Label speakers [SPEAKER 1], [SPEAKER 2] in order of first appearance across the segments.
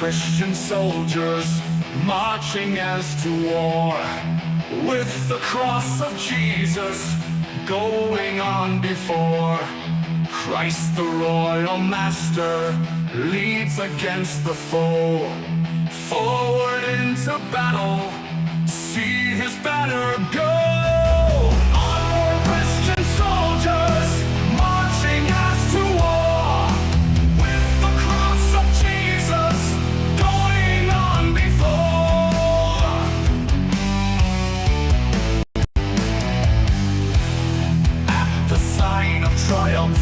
[SPEAKER 1] Christian soldiers marching as to war, with the cross of Jesus going on before. Christ the royal master leads against the foe. Forward into battle, see his banner go. Onward, Christian soldiers, marching as to war, with the cross of Jesus going on before. At the sign of triumph,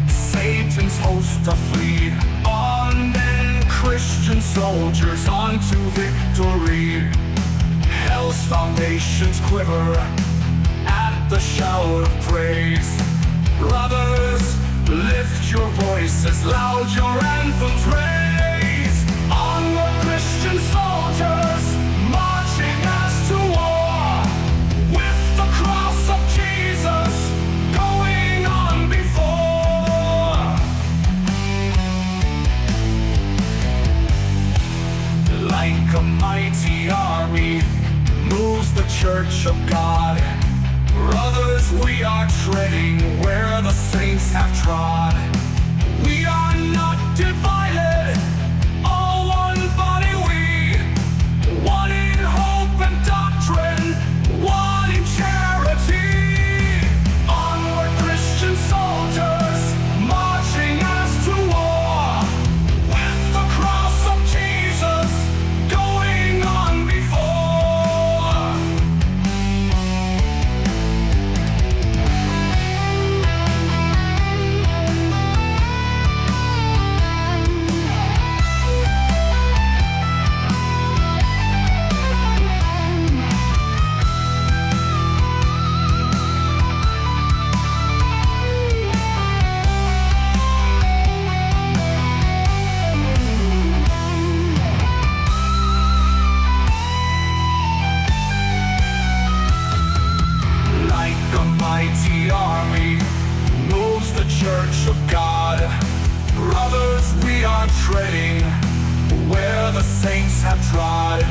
[SPEAKER 1] Satan's hosts are flee. On then, Christian soldiers, on to victory. Hell's foundations quiver at the shout of praise. Brothers, lift your voices loud, your anthems raise. Onward, Christian soldiers, marching as to war, with the cross of Jesus going on before. Like a mighty army moves the church of God. Brothers, we are treading where the saints have trod. We are not divided, all one body we, one in hope and doctrine, one in charity. Onward, Christian soldiers, marching as to war, with the cross of Jesus going on before. Like a mighty army moves the church of God. Brothers, we are treading where the saints have trod.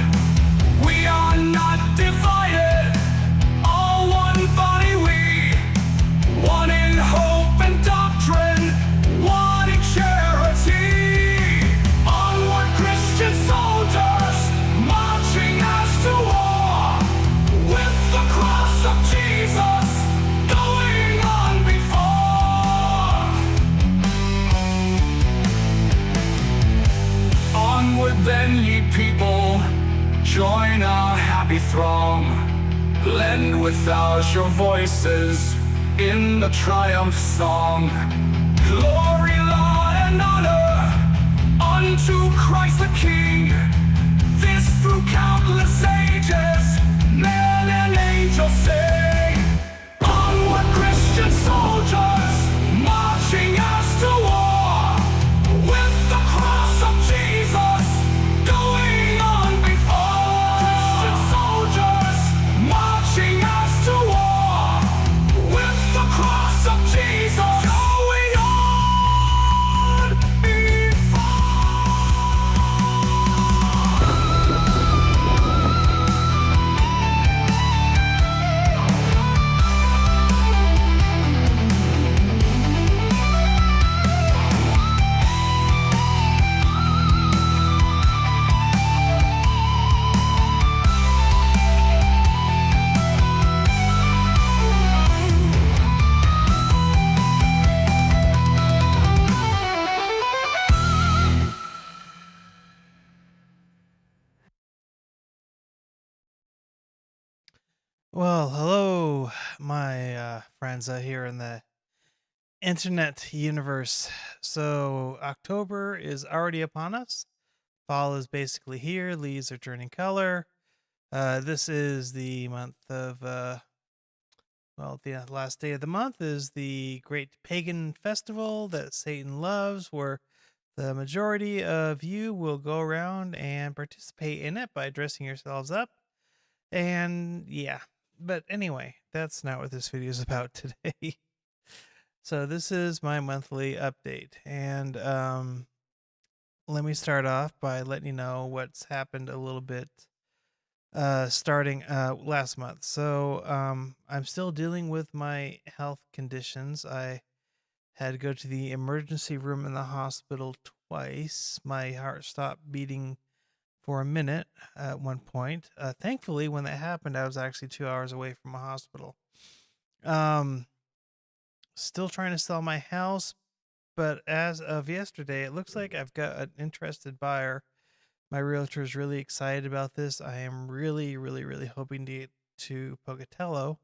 [SPEAKER 1] We are not divided, all one body we, one in hope and doctrine, one in charity. Onward, Christian soldiers, marching as to war, with the cross of Jesus going on before. Onward then, ye people, join our happy throng. Blend with ours your voices in the triumph song. Glory, laud, and honor unto Christ the King. This through countless ages, men and angels sing. Onward, Christian soldiers, marching as to war, with the cross of Jesus going on before. Christian soldiers, marching as to war, with the cross of Jesus going on before.
[SPEAKER 2] Well, hello, my friends out here in the internet universe. So, October is already upon us. Fall is basically here. Leaves are turning color. This is the month of, the last day of the month is the great pagan festival that Satan loves, where the majority of you will go around and participate in it by dressing yourselves up. And yeah, but anyway, that's not what this video is about today. So this is my monthly update, and let me start off by letting you know what's happened a little bit starting last month. I'm still dealing with my health conditions. I had to go to the emergency room in the hospital twice. My heart stopped beating for a minute at one point. Thankfully, when that happened, I was actually 2 hours away from a hospital. Um, Still trying to sell my house, but as of yesterday, it looks like I've got an interested buyer. My realtor is really excited about this. I am really, really, really hoping to get to Pocatello.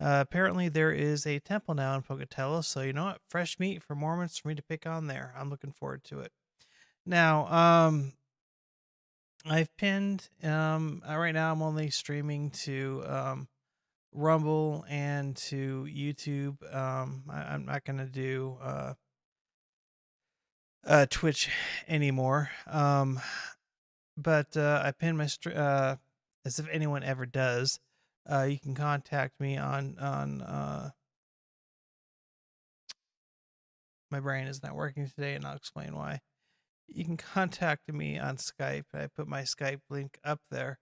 [SPEAKER 2] Apparently, there is a temple now in Pocatello, so you know what? Fresh meat for Mormons for me to pick on there. I'm looking forward to it. Now, I've pinned. Right now, I'm only streaming to Rumble and to YouTube. I'm not gonna do Twitch anymore. But I pinned as if anyone ever does. You can contact me on my brain is not working today, and I'll explain why. You can contact me on Skype. I put my Skype link up there.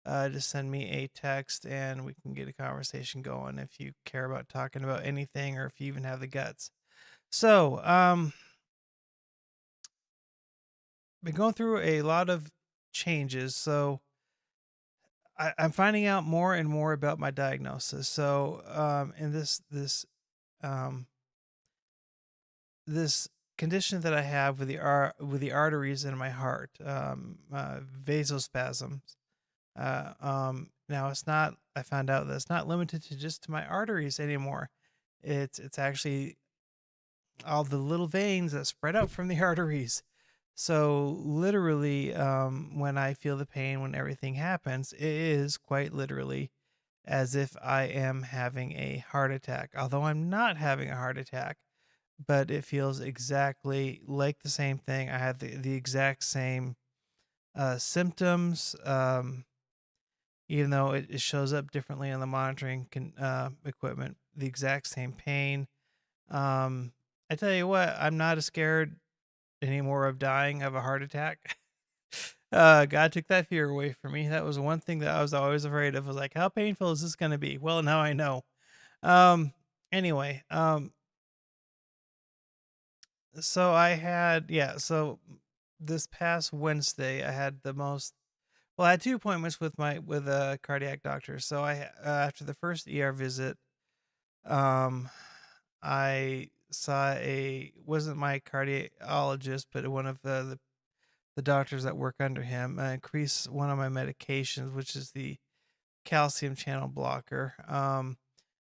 [SPEAKER 2] Just send me a text, and we can get a conversation going if you care about talking about anything, or if you even have the guts. So, been going through a lot of changes. So I'm finding out more and more about my diagnosis. So, in um, this condition that I have with the arteries in my heart, vasospasms. Now it's not. I found out that it's not limited to just to my arteries anymore. It's actually all the little veins that spread out from the arteries. So literally, when I feel the pain, when everything happens, it is quite literally as if I am having a heart attack. Although I'm not having a heart attack, but it feels exactly like the same thing. I had the exact same symptoms, even though it shows up differently on the monitoring equipment. The exact same pain. I tell you what, I'm not as scared anymore of dying of a heart attack. God took that fear away from me. That was one thing that I was always afraid of. I was like, how painful is this going to be? Well, now I know. Um, anyway, so I had, yeah, so this past Wednesday, I had I had two appointments with a cardiac doctor. So after the first ER visit, um, I saw wasn't my cardiologist, but one of the doctors that work under him, increase one of my medications, which is the calcium channel blocker.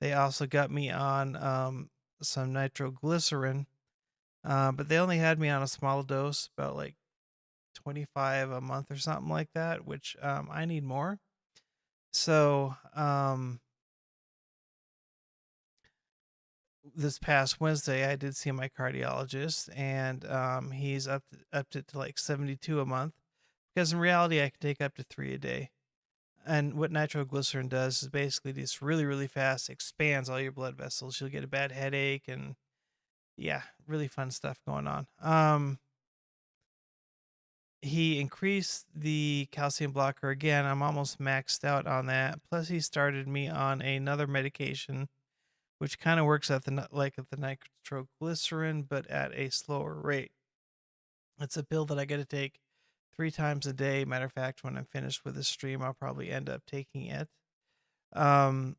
[SPEAKER 2] They also got me on some nitroglycerin, but they only had me on a small dose, about like 25 a month or something like that, which I need more. So this past Wednesday, I did see my cardiologist, and he's upped it to like 72 a month, because in reality, I can take up to 3 a day. And what nitroglycerin does is basically just really, really fast expands all your blood vessels. You'll get a bad headache, and yeah, really fun stuff going on. He increased the calcium blocker again. I'm almost maxed out on that. Plus, he started me on another medication, which kind of works at the nitroglycerin, but at a slower rate. It's a pill that I got to take 3 times a day. Matter of fact, when I'm finished with this stream, I'll probably end up taking it. Um,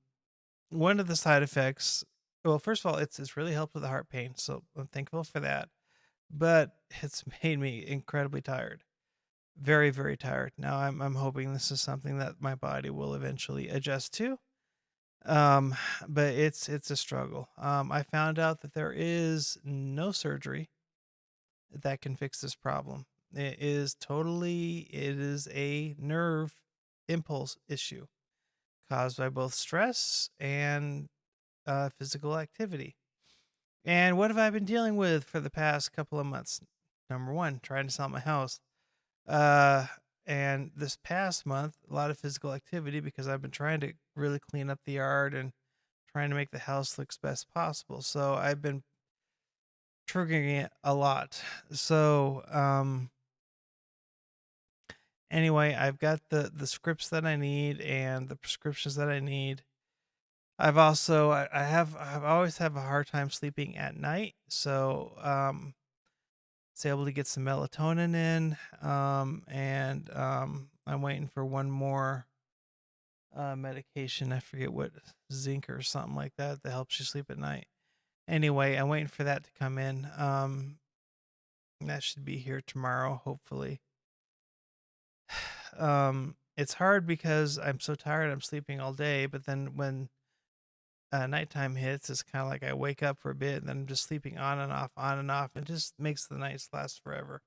[SPEAKER 2] One of the side effects, well, first of all, it's really helped with the heart pain, so I'm thankful for that. But it's made me incredibly tired, very, very tired. Now I'm hoping this is something that my body will eventually adjust to. Um, but it's a struggle. I found out that there is no surgery that can fix this problem. It is a nerve impulse issue caused by both stress and physical activity. And what have I been dealing with for the past couple of months? Number one, trying to sell my house. Uh, and this past month, a lot of physical activity because I've been trying to really clean up the yard and trying to make the house look best possible. So I've been triggering it a lot. So, anyway, I've got the scripts that I need and the prescriptions that I need. I've always have a hard time sleeping at night, so it's able to get some melatonin in, and I'm waiting for one more medication. I forget what, zinc or something like that, that helps you sleep at night. Anyway, I'm waiting for that to come in. That should be here tomorrow, hopefully. It's hard because I'm so tired. I'm sleeping all day, but then when nighttime hits, it's kind of like I wake up for a bit, and then I'm just sleeping on and off, on and off. It just makes the nights last forever.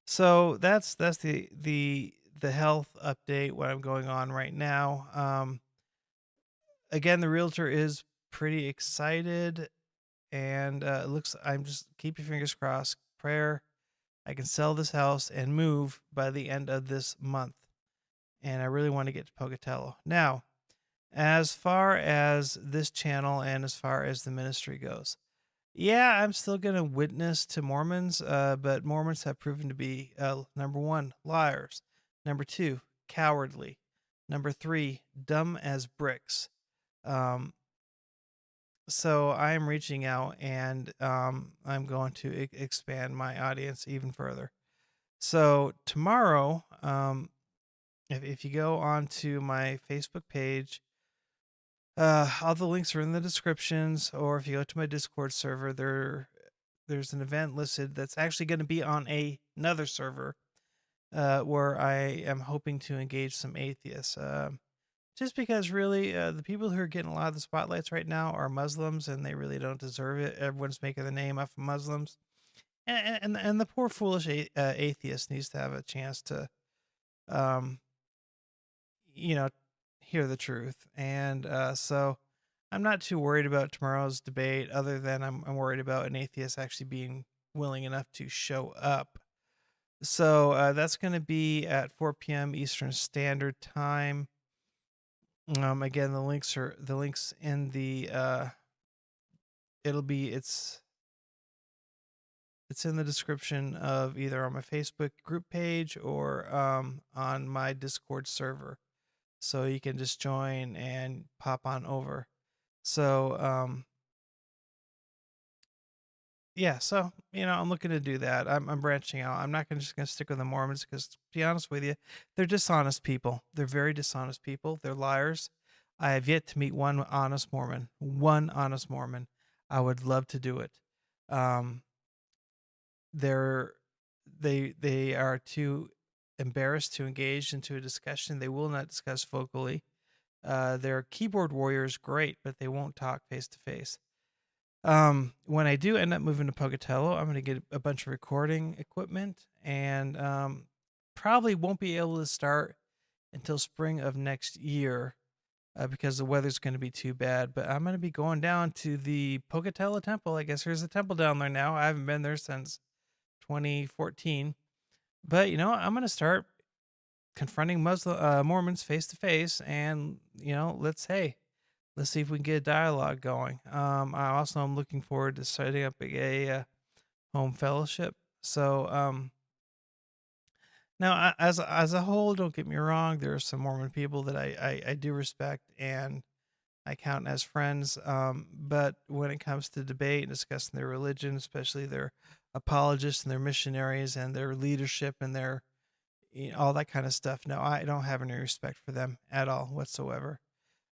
[SPEAKER 2] So that's the health update. What I'm going on right now. Again, the realtor is pretty excited, and it looks. I'm just keep your fingers crossed. Prayer. I can sell this house and move by the end of this month, and I really want to get to Pocatello now. As far as this channel and as far as the ministry goes, yeah, I'm still going to witness to Mormons, but Mormons have proven to be number one, liars, number two, cowardly, number three, dumb as bricks. Um, so I am reaching out, and I'm going to expand my audience even further. So tomorrow, if you go onto my Facebook page, all the links are in the descriptions, or if you go to my Discord server, there's an event listed that's actually going to be on another server, where I am hoping to engage some atheists. Just because really, the people who are getting a lot of the spotlights right now are Muslims, and they really don't deserve it. Everyone's making the name off of Muslims, and the poor foolish atheist needs to have a chance to, um, you know, hear the truth. And so I'm not too worried about tomorrow's debate, other than I'm worried about an atheist actually being willing enough to show up. So that's going to be at 4 p.m. Eastern Standard Time. Again, the links in the it'll be it's in the description of either on my Facebook group page or on my Discord server. So you can just join and pop on over. So yeah, so I'm looking to do that. I'm branching out. I'm not just gonna stick with the Mormons because, to be honest with you, they're dishonest people. They're very dishonest people. They're liars. I have yet to meet one honest Mormon. One honest Mormon. I would love to do it. Um, they're they are too embarrassed to engage into a discussion. They will not discuss vocally. Their keyboard warriors, great, but they won't talk face to face. When I do end up moving to Pocatello, I'm going to get a bunch of recording equipment, and probably won't be able to start until spring of next year, because the weather's going to be too bad. But I'm going to be going down to the Pocatello Temple. I guess there's a temple down there now. I haven't been there since 2014. But I'm going to start confronting Mormons face to face, and let's see if we can get a dialogue going. I also am looking forward to setting up a home fellowship. So now, as a whole, don't get me wrong, there are some Mormon people that I do respect and I count as friends. But when it comes to debate and discussing their religion, especially their apologists and their missionaries and their leadership and their all that kind of stuff, no, I don't have any respect for them at all whatsoever.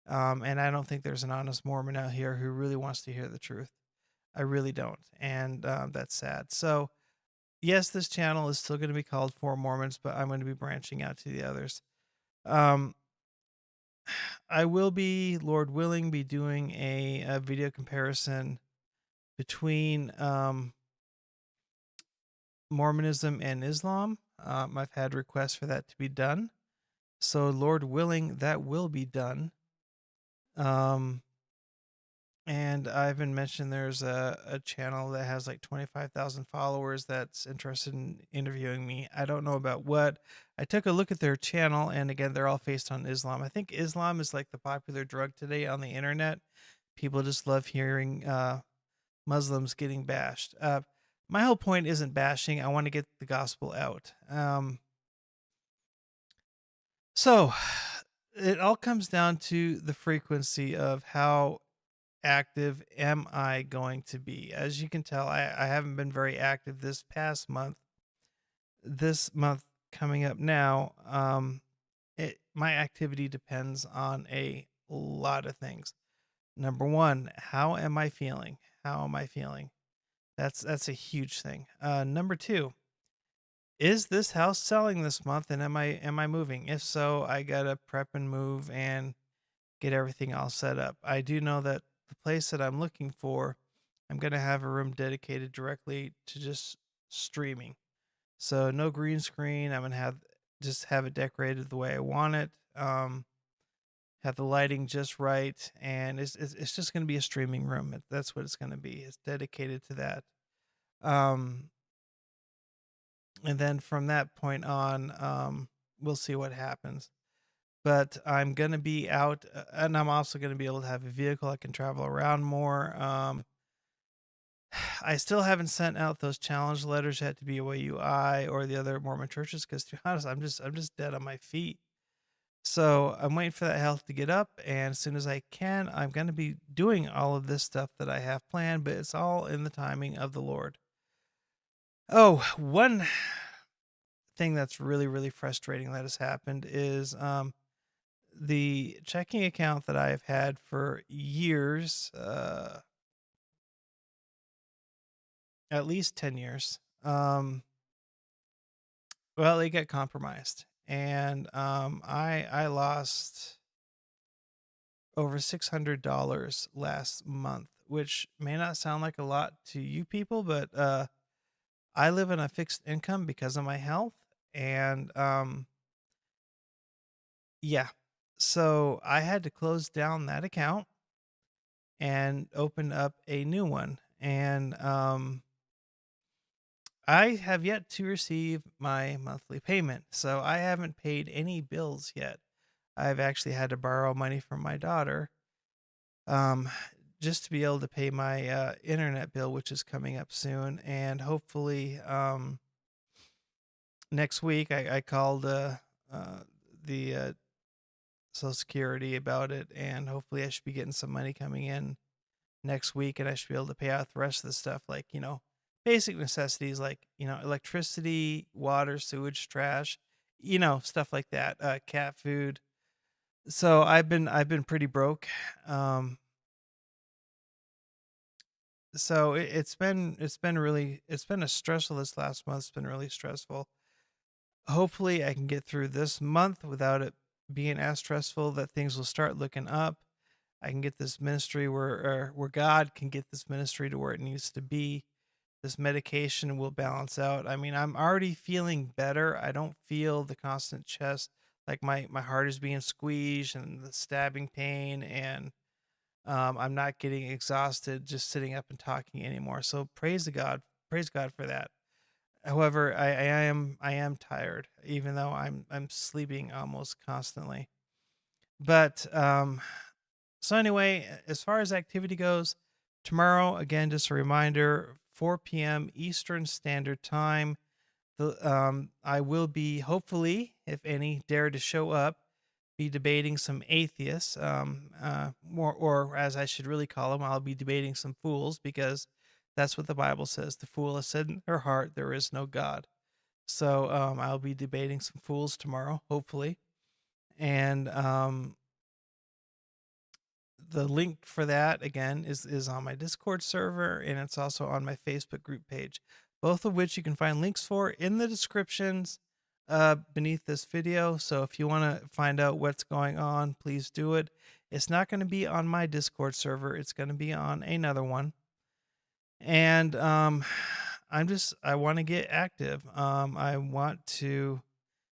[SPEAKER 2] And I don't think there's an honest Mormon out here who really wants to hear the truth. I really don't. And that's sad. So, yes, this channel is still going to be called For Mormons, but I'm going to be branching out to the others. I will be, Lord willing, be doing a video comparison between Mormonism and Islam. I've had requests for that to be done. So, Lord willing, that will be done. And I've been mentioned there's a channel that has like 25,000 followers that's interested in interviewing me. I don't know about what. I took a look at their channel, and again, they're all based on Islam. I think Islam is like the popular drug today on the internet. People just love hearing Muslims getting bashed. My whole point isn't bashing. I want to get the gospel out. So it all comes down to the frequency of how active am I going to be. As you can tell, I haven't been very active this past month. This month coming up now, my activity depends on a lot of things. Number one, how am I feeling? How am I feeling? That's a huge thing. Number two, is this house selling this month, and am I moving? If so, I gotta prep and move and get everything all set up. I do know that the place that I'm looking for, I'm gonna have a room dedicated directly to just streaming. So no green screen. I'm gonna have it decorated the way I want it. Have the lighting just right, and it's just gonna be a streaming room. That's what it's gonna be. It's dedicated to that. Um, and then from that point on, we'll see what happens. But I'm gonna be out, and I'm also gonna be able to have a vehicle. I can travel around more. I still haven't sent out those challenge letters yet to BYUI or the other Mormon churches because, to be honest, I'm just dead on my feet. So I'm waiting for that health to get up, and as soon as I can, I'm going to be doing all of this stuff that I have planned. But it's all in the timing of the Lord. Oh, one thing that's really really frustrating that has happened is the checking account that I've had for years, at least 10 years. Well, it got compromised, and I lost over $600 last month, which may not sound like a lot to you people, but I live on a fixed income because of my health, and yeah, so I had to close down that account and open up a new one, and I have yet to receive my monthly payment, so I haven't paid any bills yet. I've actually had to borrow money from my daughter, um, just to be able to pay my internet bill, which is coming up soon. And hopefully, next week, I called the Social Security about it, and hopefully, I should be getting some money coming in next week, and I should be able to pay out the rest of the stuff, like, basic necessities like, electricity, water, sewage, trash, stuff like that, cat food. So I've been pretty broke. Um, so it's been a stressful this last month. It's been really stressful. Hopefully I can get through this month without it being as stressful, that things will start looking up. I can get this ministry where God can get this ministry to where it needs to be. This medication will balance out. I mean, I'm already feeling better. I don't feel the constant chest, like my heart is being squeezed and the stabbing pain, and I'm not getting exhausted just sitting up and talking anymore. So praise God for that. However, I am tired, even though I'm sleeping almost constantly. But so anyway, as far as activity goes, tomorrow again, just a reminder, 4 p.m. Eastern Standard Time. I will be, hopefully, if any dare to show up, be debating some atheists, more, or as I should really call them, I'll be debating some fools, because that's what the Bible says. The fool has said in her heart, there is no God. So I'll be debating some fools tomorrow, hopefully. And the link for that again is on my Discord server, and it's also on my Facebook group page, both of which you can find links for in the descriptions beneath this video. So if you want to find out what's going on, please do it. It's not going to be on my Discord server. It's going to be on another one. And I want to get active. I want to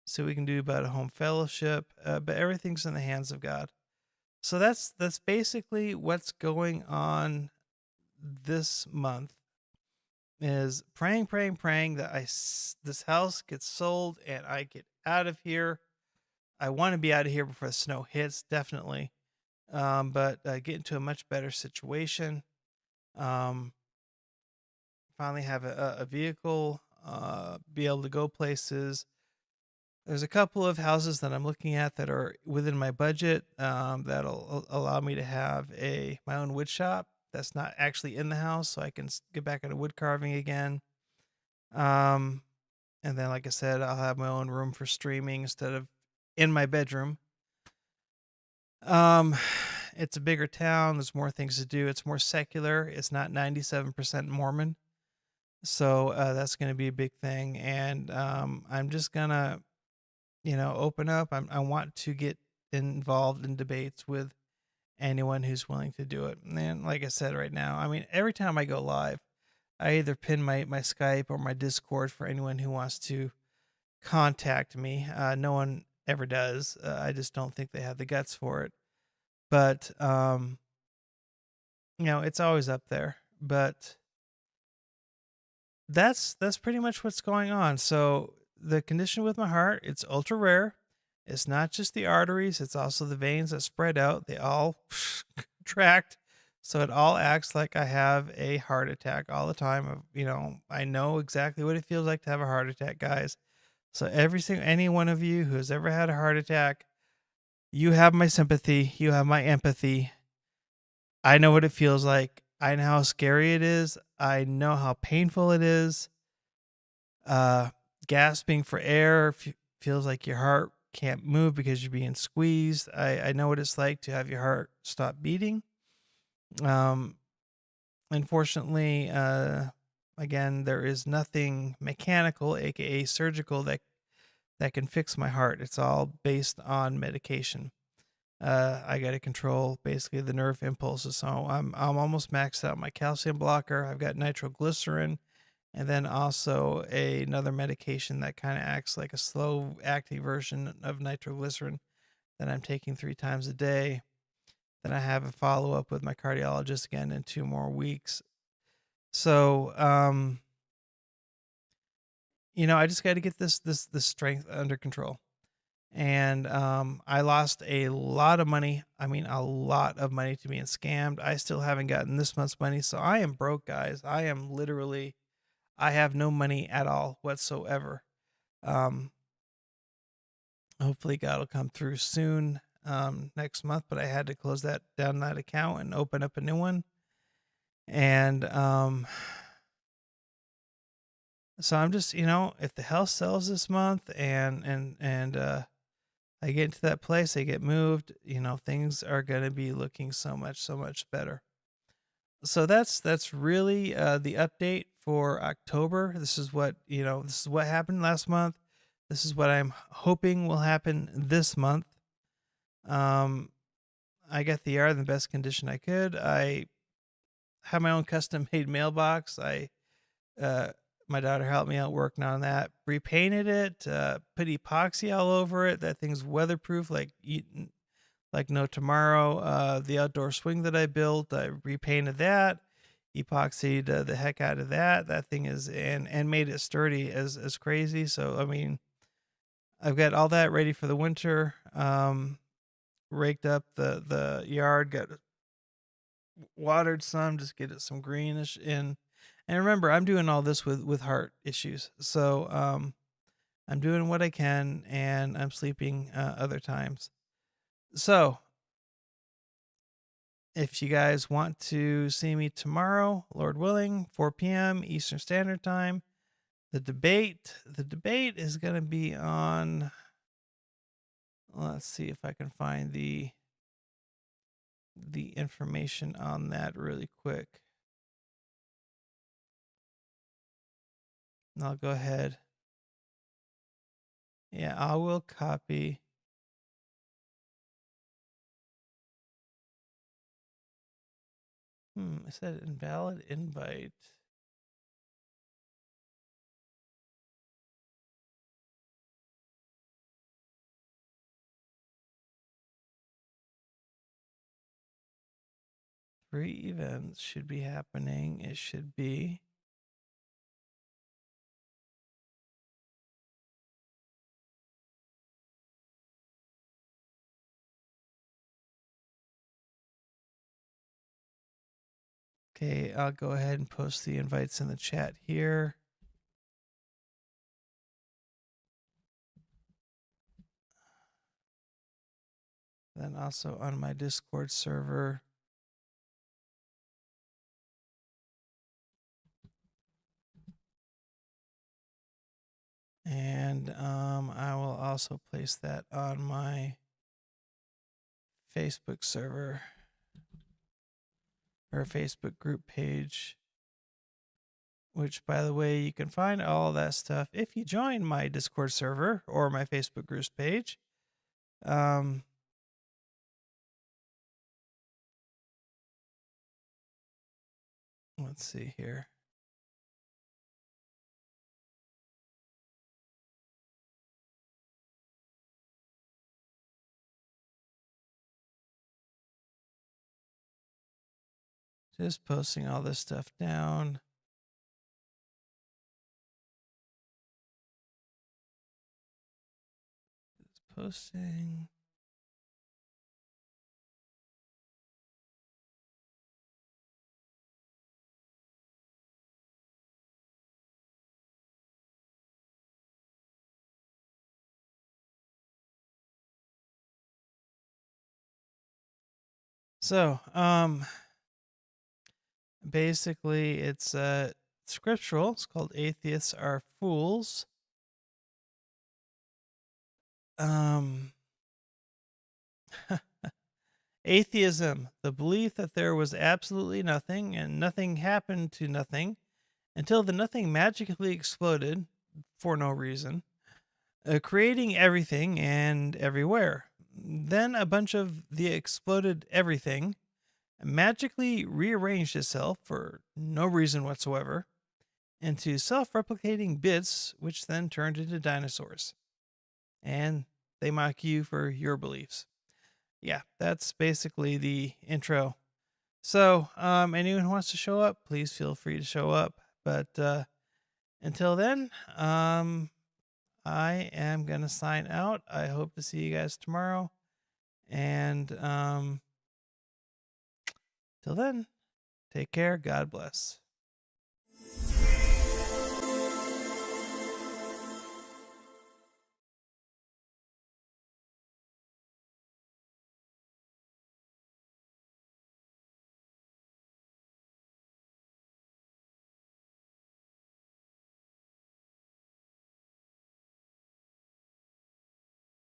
[SPEAKER 2] see what we can do about a home fellowship, but everything's in the hands of God. So that's basically what's going on this month, is praying that this house gets sold and I get out of here. I want to be out of here before the snow hits, definitely. But get into a much better situation. Um, finally have a vehicle, be able to go places. There's a couple of houses that I'm looking at that are within my budget, that'll allow me to have my own wood shop that's not actually in the house, so I can get back into wood carving again. Um, and then, like I said, I'll have my own room for streaming instead of in my bedroom. Um, it's a bigger town. There's more things to do. It's more secular. It's not 97% Mormon. So that's going to be a big thing. And I'm just going to, open up. I want to get involved in debates with anyone who's willing to do it. And like I said, right now, I mean, every time I go live, I either pin my Skype or my Discord for anyone who wants to contact me. No one ever does. I just don't think they have the guts for it. But it's always up there. But that's pretty much what's going on. So the condition with my heart, it's ultra rare. It's not just the arteries, it's also the veins that spread out. They all contract. So it all acts like I have a heart attack all the time. I know exactly what it feels like to have a heart attack, guys. So any one of you who has ever had a heart attack, you have my sympathy, you have my empathy. I know what it feels like. I know how scary it is. I know how painful it is. Gasping for air feels like your heart can't move because you're being squeezed. I know what it's like to have your heart stop beating. Unfortunately, again, there is nothing mechanical, aka surgical, that can fix my heart. It's all based on medication. I got to control basically the nerve impulses. So I'm almost maxed out my calcium blocker. I've got nitroglycerin, and then also another medication that kind of acts like a slow acting version of nitroglycerin that I'm taking 3 times a day. Then I have a follow up with my cardiologist again in 2 more weeks. So I just got to get this strength under control. And I lost a lot of money. I mean, a lot of money to being scammed. I still haven't gotten this month's money, so I am broke, guys. I have no money at all whatsoever. Um, Hopefully, God will come through soon next month. But I had to close that account and open up a new one. And so I'm just, if the house sells this month and I get into that place, I get moved, things are going to be looking so much better. So that's really the update for October. This is what happened last month. This is what I'm hoping will happen this month. Um, I got the yard in the best condition I could. I have my own custom made mailbox. Uh, my daughter helped me out working on that. Repainted it, put epoxy all over it. That thing's weatherproof, like no tomorrow. The outdoor swing that I built, I repainted that, epoxied the heck out of that. That thing is and made it sturdy as crazy. So I mean, I've got all that ready for the winter. Raked up the yard, got watered some, just get it some greenish in. And remember, I'm doing all this with heart issues. So I'm doing what I can, and I'm sleeping other times. So if you guys want to see me tomorrow, Lord willing, 4 p.m. Eastern Standard Time, the debate is going to be on. Let's see if I can find the information on that really quick. And I'll go ahead. Yeah, I will copy. I said invalid invite. Three events should be happening. It should be. Okay, I'll go ahead and post the invites in the chat here. Then also on my Discord server. And I will also place that on my Facebook server or Facebook group page, which, by the way, you can find all that stuff if you join my Discord server or my Facebook groups page. Let's see here. Just posting all this stuff down. Just posting. So, basically it's scriptural. It's called Atheists Are Fools. Atheism, the belief that there was absolutely nothing and nothing happened to nothing until the nothing magically exploded for no reason, creating everything and everywhere. Then a bunch of the exploded everything magically rearranged itself for no reason whatsoever into self-replicating bits, which then turned into dinosaurs. And they mock you for your beliefs. Yeah, that's basically the intro. So, anyone who wants to show up, please feel free to show up. But until then, I am going to sign out. I hope to see you guys tomorrow. And till then, take care. God bless.